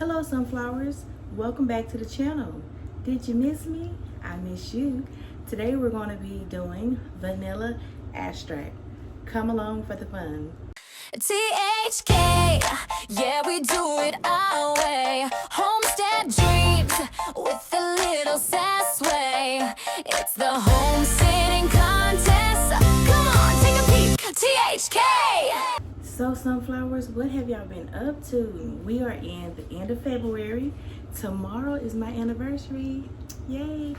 Hello sunflowers, welcome back to the channel. Did you miss me? I miss you. Today we're going to be doing vanilla extract. Come along for the fun. THK, yeah, we do it our way. Homestead dreams with a little sass way. It's the homesteading contest. Come on, take a peek. THK. So sunflowers, what have y'all been up to? We are in the end of February. Tomorrow is my anniversary. Yay.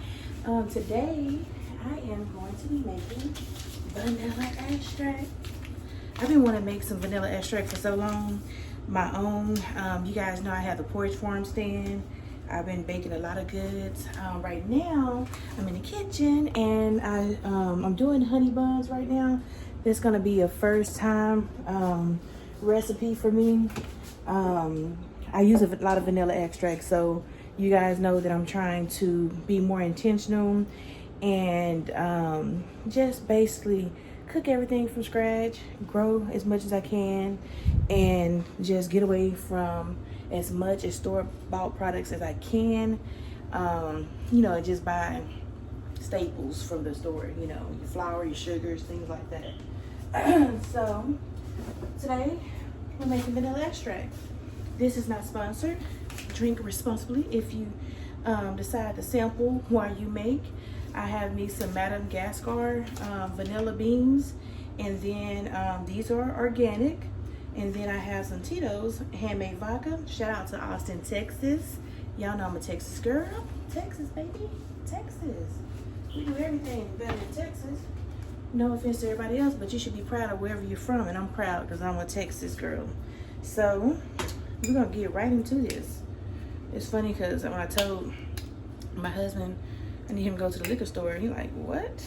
Today I am going to be making vanilla extract. I've been wanting to make some vanilla extract for so long. My own. You guys know I have the porch farm stand. I've been baking a lot of goods. Right now I'm in the kitchen and I'm doing honey buns right now. This gonna be a first time recipe for me. I use a lot of vanilla extract, so you guys know that I'm trying to be more intentional and just basically cook everything from scratch, grow as much as I can, and just get away from as much as store-bought products as I can. You know, just buy staples from the store, you know, your flour, your sugars, things like that. So today we're making vanilla extract. This is not sponsored. Drink responsibly if you decide to sample while you make. I have me some Madagascar vanilla beans, and then these are organic, and then I have some Tito's handmade vodka. Shout out to Austin, Texas. Y'all know I'm a Texas girl. Texas, baby. Texas. We do everything better in Texas. No offense to everybody else, but you should be proud of wherever you're from, and I'm proud because I'm a Texas girl. So we're gonna get right into this. It's funny because when I told my husband I need him to go to the liquor store, he's like, what?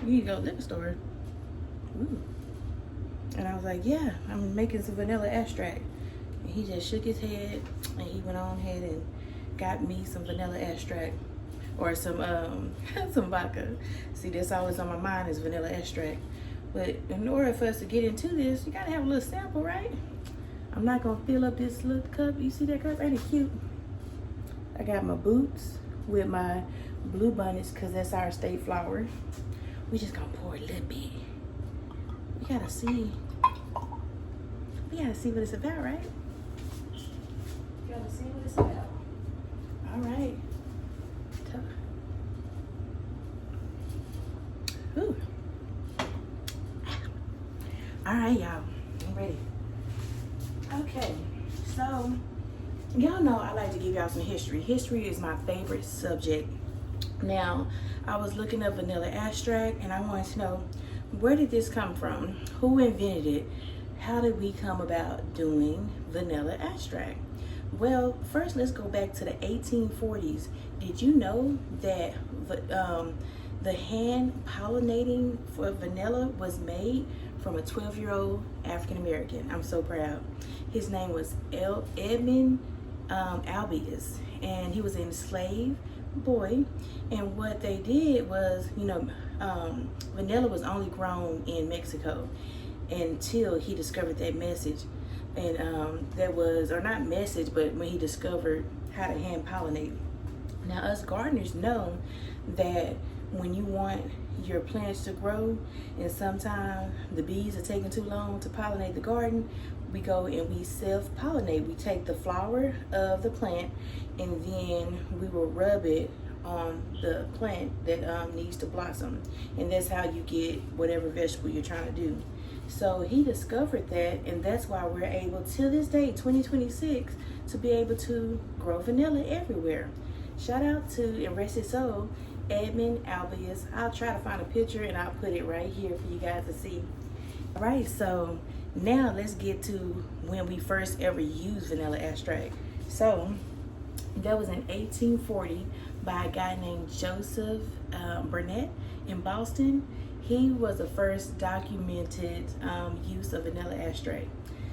You need to go to the liquor store? Ooh. And I was like, yeah, I'm making some vanilla extract. And he just shook his head and he went on ahead and got me some vanilla extract. Or some some vodka. See, that's always on my mind is vanilla extract. But in order for us to get into this, you gotta have a little sample, right? I'm not gonna fill up this little cup. You see that cup? Ain't it cute? I got my boots with my blue bunnies because that's our state flower. We just gonna pour a little bit. We gotta see. We gotta see what it's about, right? We gotta see what it's about. All right. Ooh. All right, y'all. I'm ready. Okay, so y'all know I like to give y'all some history. History is my favorite subject. Now, I was looking up vanilla extract and I wanted to know, where did this come from? Who invented it? How did we come about doing vanilla extract? Well, first let's go back to the 1840s. Did you know that the hand pollinating for vanilla was made from a 12-year-old African American? I'm so proud. His name was Edmund Albius, and he was an enslaved boy. And what they did was, you know, vanilla was only grown in Mexico until he discovered that message. And that was, or not message, but when he discovered how to hand pollinate. Now, us gardeners know that when you want your plants to grow and sometimes the bees are taking too long to pollinate the garden, we go and we self-pollinate. We take the flower of the plant and then we will rub it on the plant that needs to blossom, and that's how you get whatever vegetable you're trying to do. So he discovered that, and that's why we're able to this day, 2026, to be able to grow vanilla everywhere. Shout out to, and rest his soul, Edmund Albius. I'll try to find a picture and I'll put it right here for you guys to see. All right, so now let's get to when we first ever used vanilla extract. So that was in 1840 by a guy named Joseph Burnett in Boston. He was the first documented use of vanilla extract.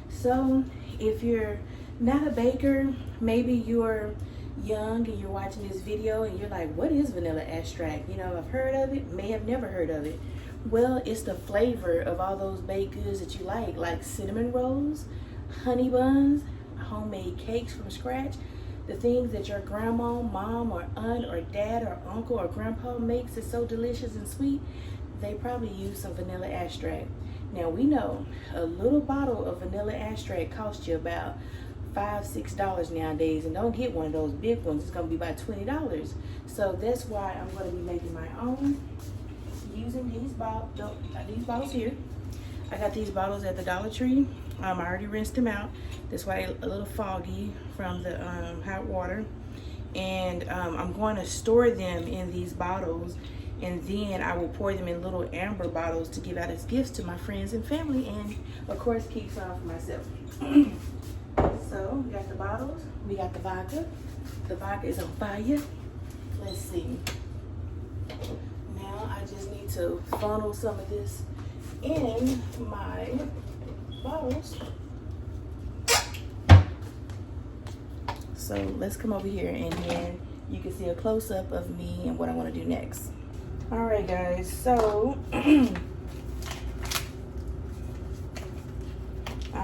So if you're not a baker, maybe you're young and you're watching this video and you're like, what is vanilla extract? You know, I've heard of it, may have never heard of it. Well, it's the flavor of all those baked goods that you like cinnamon rolls, honey buns, homemade cakes from scratch. the things that your grandma, mom, or aunt, or dad, or uncle, or grandpa makes is so delicious and sweet, they probably use some vanilla extract. Now we know a little bottle of vanilla extract costs you about $5-6 nowadays, and don't get one of those big ones. It's gonna be about $20. So that's why I'm gonna be making my own using these bottles here. I got these bottles at the Dollar Tree. I already rinsed them out. That's why they're a little foggy from the hot water. And I'm going to store them in these bottles, and then I will pour them in little amber bottles to give out as gifts to my friends and family, and of course keep some for myself. So we got the bottles, we got the vodka. The vodka is on fire. Let's see. Now I just need to funnel some of this in my bottles. So let's come over here, and then you can see a close-up of me and what I want to do next. All right, guys, so I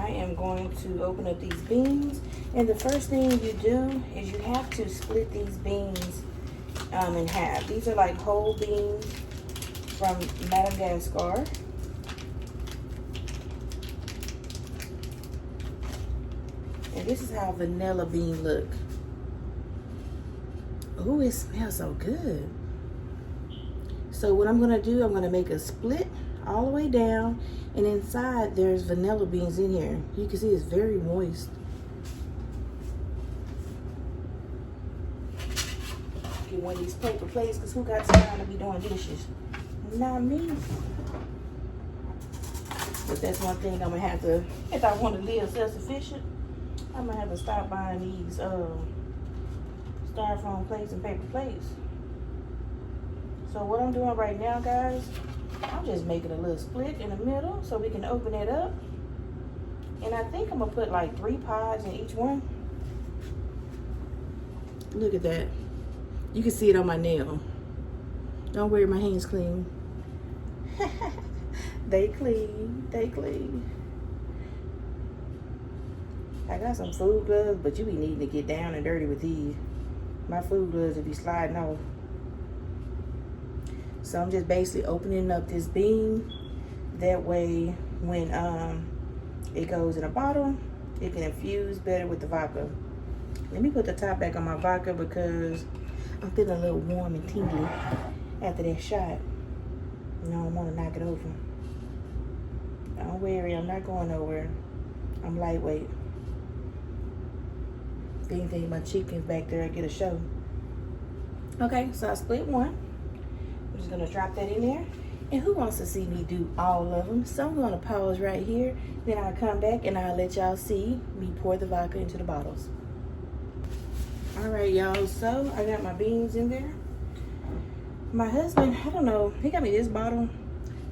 am going to open up these beans, and the first thing you do is you have to split these beans in half. These are like whole beans from Madagascar. And this is how vanilla bean look. Oh, it smells so good. So what I'm gonna do, I'm gonna make a split all the way down, and inside there's vanilla beans in here. You can see it's very moist. Get one of these paper plates, because who got time to be doing dishes? Not me. But that's one thing I'm gonna have to, if I want to live self-sufficient, I'm gonna have to stop buying these styrofoam plates and paper plates. So what I'm doing right now, guys, I'm just making a little split in the middle so we can open it up. And I think I'm gonna put like 3 pods in each one. Look at that. You can see it on my nail. Don't worry, my hands clean. They clean, they clean. I got some food gloves, but you be needing to get down and dirty with these. My food gloves will be sliding off. So I'm just basically opening up this bean. That way, when it goes in a bottle, it can infuse better with the vodka. Let me put the top back on my vodka because I'm feeling a little warm and tingly after that shot. I don't want to knock it over. Don't worry, I'm not going nowhere. I'm lightweight. If anything, my chicken's back there, I get a show. Okay, so I split one. I'm just gonna drop that in there. And who wants to see me do all of them? So I'm gonna pause right here. Then I'll come back and I'll let y'all see me pour the vodka into the bottles. All right, y'all, so I got my beans in there. My husband, I don't know, he got me this bottle.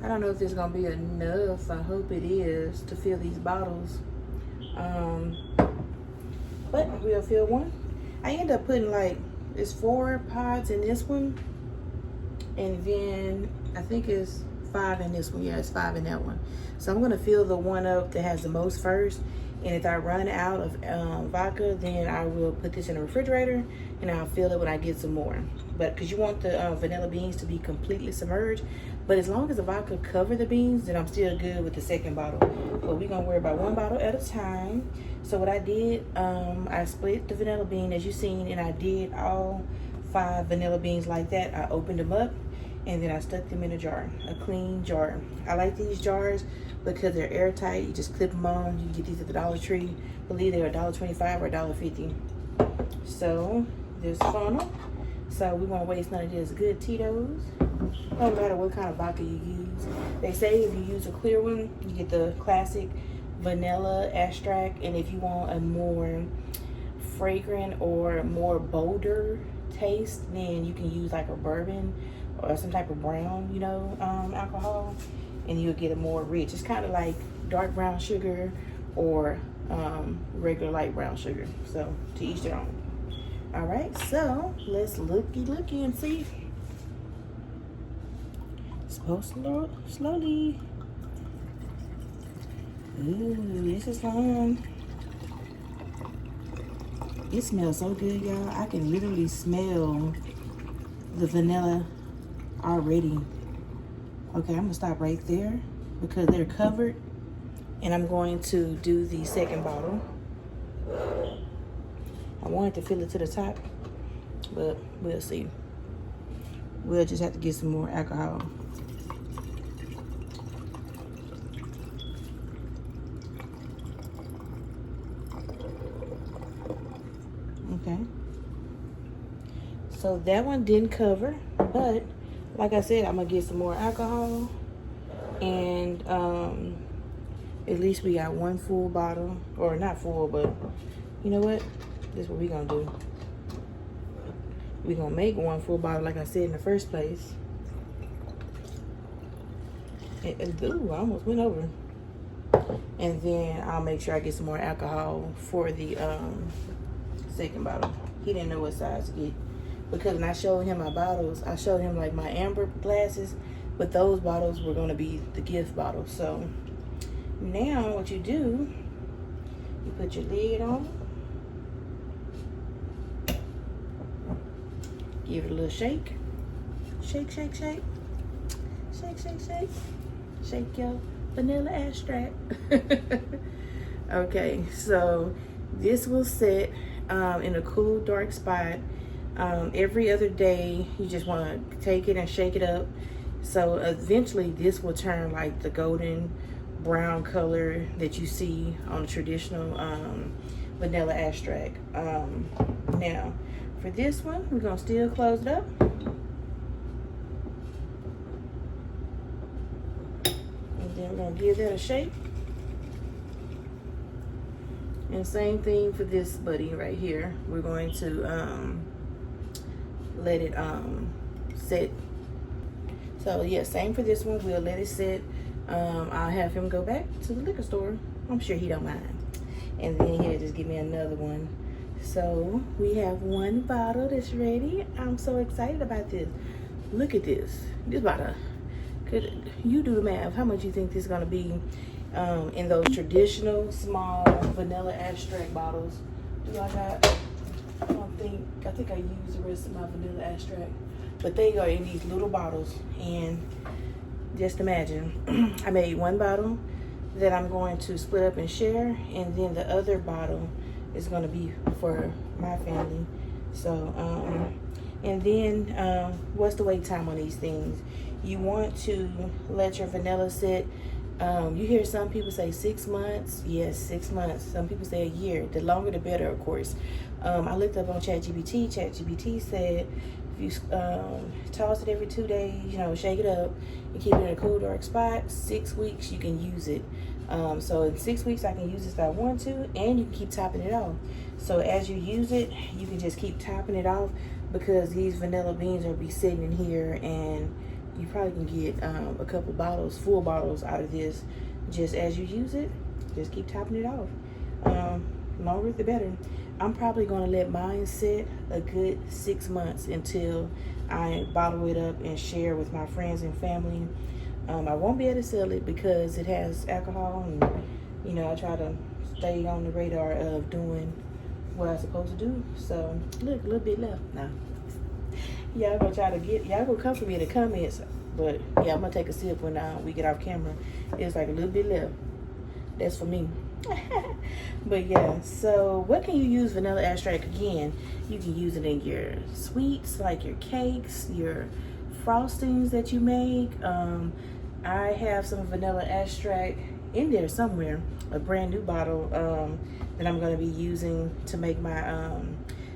I don't know if it's gonna be enough. I hope it is to fill these bottles. But we'll fill one. I end up putting like, it's 4 pods in this one. And then I think it's 5 in this one. Yeah, it's 5 in that one. So I'm gonna fill the one up that has the most first. And if I run out of vodka, then I will put this in the refrigerator and I'll fill it when I get some more. But because you want the vanilla beans to be completely submerged. But as long as the vodka cover the beans, then I'm still good with the second bottle. But we're gonna worry about 1 bottle at a time. So what I did, I split the vanilla bean as you've seen, and I did all 5 vanilla beans like that. I opened them up and then I stuck them in a jar, a clean jar. I like these jars because they're airtight. You just clip them on. You can get these at the Dollar Tree. I believe they're $1.25 or $1.50. So this funnel. So we won't waste none of this good Tito's. No matter what kind of vodka you use. They say if you use a clear one, you get the classic vanilla extract. And if you want a more fragrant or more bolder taste, then you can use like a bourbon or some type of brown, you know, alcohol, and you'll get a more rich. It's kind of like dark brown sugar or regular light brown sugar. So to each their own. All right, so let's looky and see. Slowly. Ooh, this is fun. It smells so good, y'all. I can literally smell the vanilla already. Okay, I'm gonna stop right there because they're covered, and I'm going to do the second bottle. I wanted to fill it to the top, but we'll see. We'll just have to get some more alcohol. Okay. So that one didn't cover, but like I said, I'm gonna get some more alcohol, and at least we got one full bottle, or not full, but you know what? This is what we're gonna do. We're gonna make one full bottle, like I said in the first place. Ooh, I almost went over. And then I'll make sure I get some more alcohol for the second bottle. He didn't know what size to get, because when I showed him my bottles, I showed him like my amber glasses, but those bottles were gonna be the gift bottles. So now what you do, you put your lid on, give it a little shake, shake, shake, shake, shake, shake, shake, shake your vanilla extract. Okay, so this will sit in a cool, dark spot. Every other day, you just want to take it and shake it up. So eventually, this will turn like the golden brown color that you see on the traditional vanilla extract. Now, for this one, we're gonna still close it up. And then we're gonna give that a shake. And same thing for this buddy right here. We're going to let it sit. So yeah, same for this one. We'll let it sit. I'll have him go back to the liquor store. I'm sure he don't mind. And then he'll just give me another one. So we have one bottle that's ready. I'm so excited about this. Look at this. This bottle. Could you do the math? How much you think this is gonna be in those traditional small vanilla extract bottles? Do I got? I think I used the rest of my vanilla extract, but they are in these little bottles. And just imagine, I made one bottle that I'm going to split up and share, and then the other bottle is going to be for my family. So and then what's the wait time on these things? You want to let your vanilla sit. You hear some people say 6 months. Yes, 6 months. Some people say a year. The longer the better, of course. I looked up on ChatGPT. ChatGPT said if you toss it every 2 days, you know, shake it up and keep it in a cool, dark spot, 6 weeks you can use it. So in 6 weeks I can use this if I want to, and you can keep topping it off. So as you use it, you can just keep topping it off, because these vanilla beans will be sitting in here, and you probably can get a couple bottles, full bottles out of this just as you use it. Just keep topping it off. Longer the better. I'm probably going to let mine sit a good 6 months until I bottle it up and share with my friends and family. I won't be able to sell it because it has alcohol, and you know, I try to stay on the radar of doing what I'm supposed to do. So look, a little bit left now. Y'all gonna try to y'all gonna come for me in the comments, but yeah, I'm gonna take a sip when we get off camera. It's like a little bit left. That's for me. But yeah, so what can you use vanilla extract again? You can use it in your sweets, like your cakes, your frostings that you make. I have some vanilla extract in there somewhere, a brand new bottle that I'm gonna be using to make my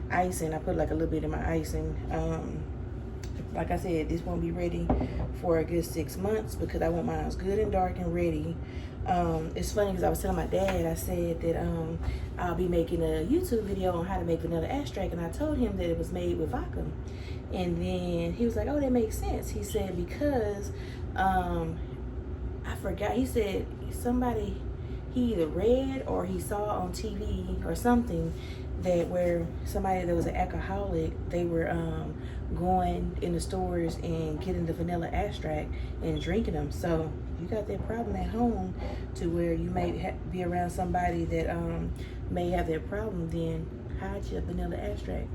icing. I put like a little bit in my icing. Like I said, this won't be ready for a good 6 months because I want mine good and dark and ready. It's funny because I was telling my dad, I said that I'll be making a YouTube video on how to make vanilla extract, and I told him that it was made with vodka. And then he was like, oh, that makes sense. He said, because I forgot, he said somebody, he either read or he saw on TV or something that where somebody that was an alcoholic, they were going in the stores and getting the vanilla extract and drinking them. So you got that problem at home to where you may be around somebody that may have that problem, then high chip vanilla extract.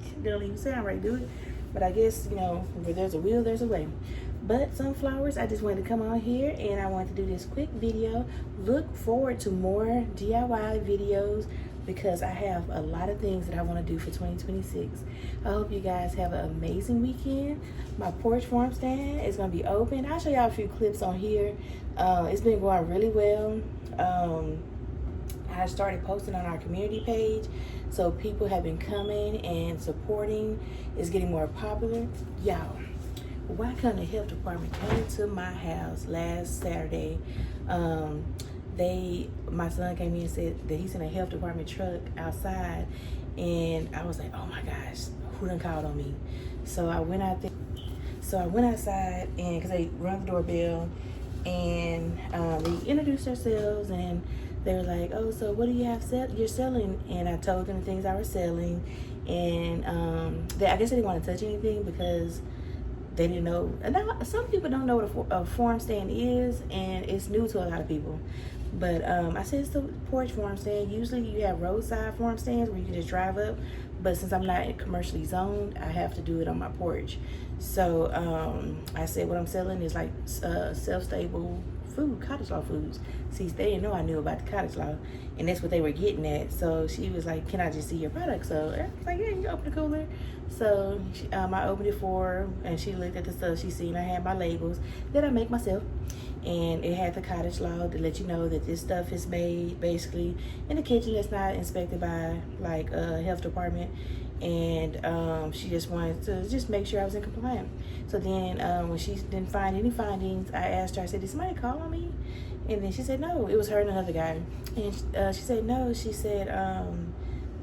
It don't even sound right, do it? But I guess, you know, where there's a will, there's a way. But sunflowers, I just wanted to come on here and I wanted to do this quick video. Look forward to more DIY videos because I have a lot of things that I want to do for 2026. I hope you guys have an amazing weekend. My porch farm stand is going to be open. I'll show y'all a few clips on here. It's been going really well. I started posting on our community page, so people have been coming and supporting. It's getting more popular. Y'all, why couldn't the health department came to my house last Saturday? My son came in and said that he's in a health department truck outside, and I was like, oh my gosh, who done called on me? So I went out there. So I went outside, and because they rung the doorbell, and they introduced themselves, and they were like, oh, so what do you have you're selling? And I told them the things I was selling, and I guess they didn't want to touch anything because they didn't know. Now, some people don't know what a farm stand is, and it's new to a lot of people. But I said it's the porch farm stand. Usually you have roadside farm stands where you can just drive up, but since I'm not commercially zoned, I have to do it on my porch. So I said what I'm selling is like self-stable food, cottage law foods. See, they didn't know I knew about the cottage law, and that's what they were getting at. So she was like, can I just see your product? So I was like, yeah, you open the cooler. So I opened it for her, and she looked at the stuff she seen. I had my labels that I make myself, and it had the cottage law to let you know that this stuff is made basically in the kitchen that's not inspected by like a health department. And she just wanted to just make sure I was in compliance. So then when she didn't find any findings, I asked her, I said, did somebody call on me? And then she said, no, it was her and another guy. And she said, no, she said,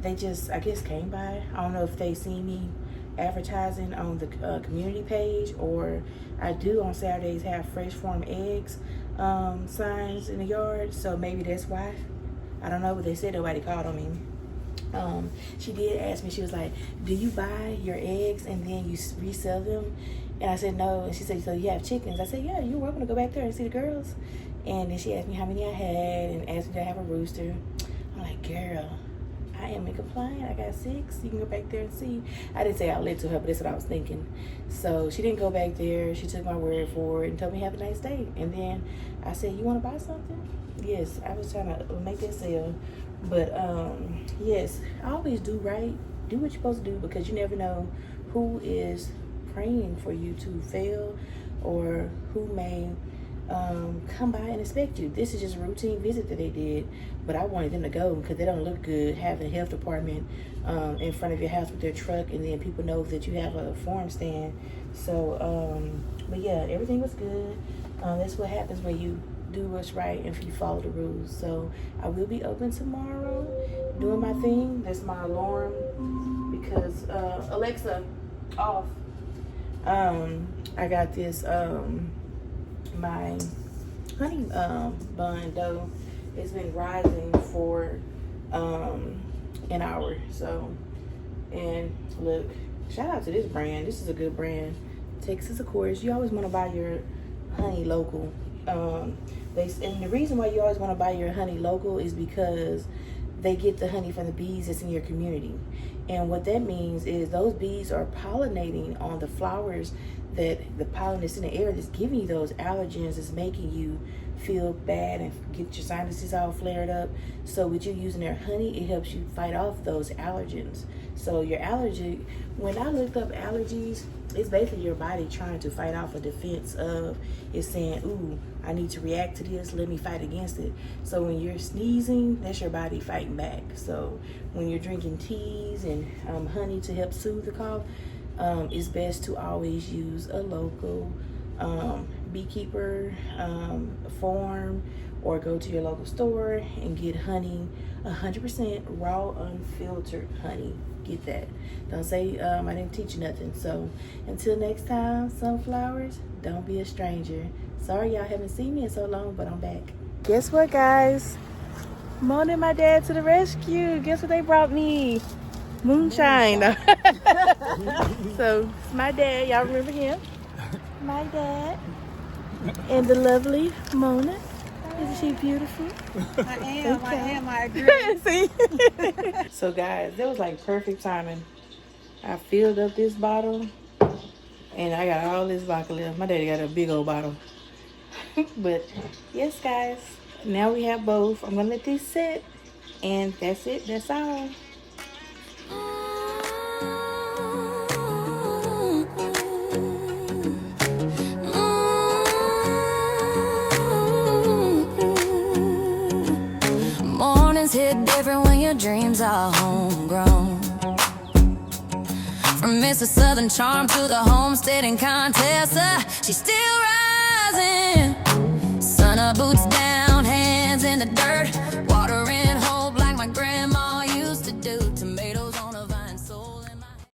they just, I guess, came by. I don't know if they seen me advertising on the community page, or I do on Saturdays have fresh farm eggs signs in the yard. So maybe that's why. I don't know, but they said nobody called on me. She did ask me, she was like, do you buy your eggs and then you resell them? And I said no. And she said, so you have chickens? I said, yeah, you're welcome to go back there and see the girls. And then she asked me how many I had and asked me to have a rooster. I'm like, girl, I am in compliance. I got 6. You can go back there and see. I didn't say outlet to her, but that's what I was thinking. So she didn't go back there. She took my word for it and told me have a nice day. And then I said, you want to buy something? Yes, I was trying to make that sale. But yes, always do right. Do what you're supposed to do, because you never know who is praying for you to fail, or who may come by and inspect you. This is just a routine visit that they did, but I wanted them to go because they don't look good having a health department in front of your house with their truck, and then people know that you have a farm stand. So but yeah, everything was good. That's what happens when you do what's right and if you follow the rules. So I will be open tomorrow doing my thing. That's my alarm, because Alexa off. I got this my honey bun dough. It's been rising for an hour. So, and look, shout out to this brand. This is a good brand, Texas Accords. You always want to buy your honey local. And the reason why you always want to buy your honey local is because they get the honey from the bees that's in your community. And what that means is those bees are pollinating on the flowers, that the pollen that's in the air that's giving you those allergens, that's making you feel bad and get your sinuses all flared up. So with you using their honey, it helps you fight off those allergens. So your allergy, when I looked up allergies, it's basically your body trying to fight off a defense of, it's saying, ooh, I need to react to this, let me fight against it. So when you're sneezing, that's your body fighting back. So when you're drinking teas and honey to help soothe the cough, it's best to always use a local beekeeper farm, or go to your local store and get honey, 100% raw, unfiltered honey. Get that. Don't say I didn't teach you nothing. So until next time, sunflowers, don't be a stranger. Sorry y'all haven't seen me in so long, but I'm back. Guess what, guys? Mona and my dad to the rescue. Guess what they brought me? Moonshine. So it's my dad. Y'all remember him? My dad and the lovely Mona. Isn't she beautiful? I agree. See? So guys, that was like perfect timing. I filled up this bottle and I got all this vodka left. My daddy got a big old bottle. But yes guys, now we have both. I'm gonna let these sit and that's it, that's all. Mornings hit different when your dreams are homegrown. From Mr. Southern Charm to the homesteading contest, she's still rising. Sun up, boots down, hands in the dirt.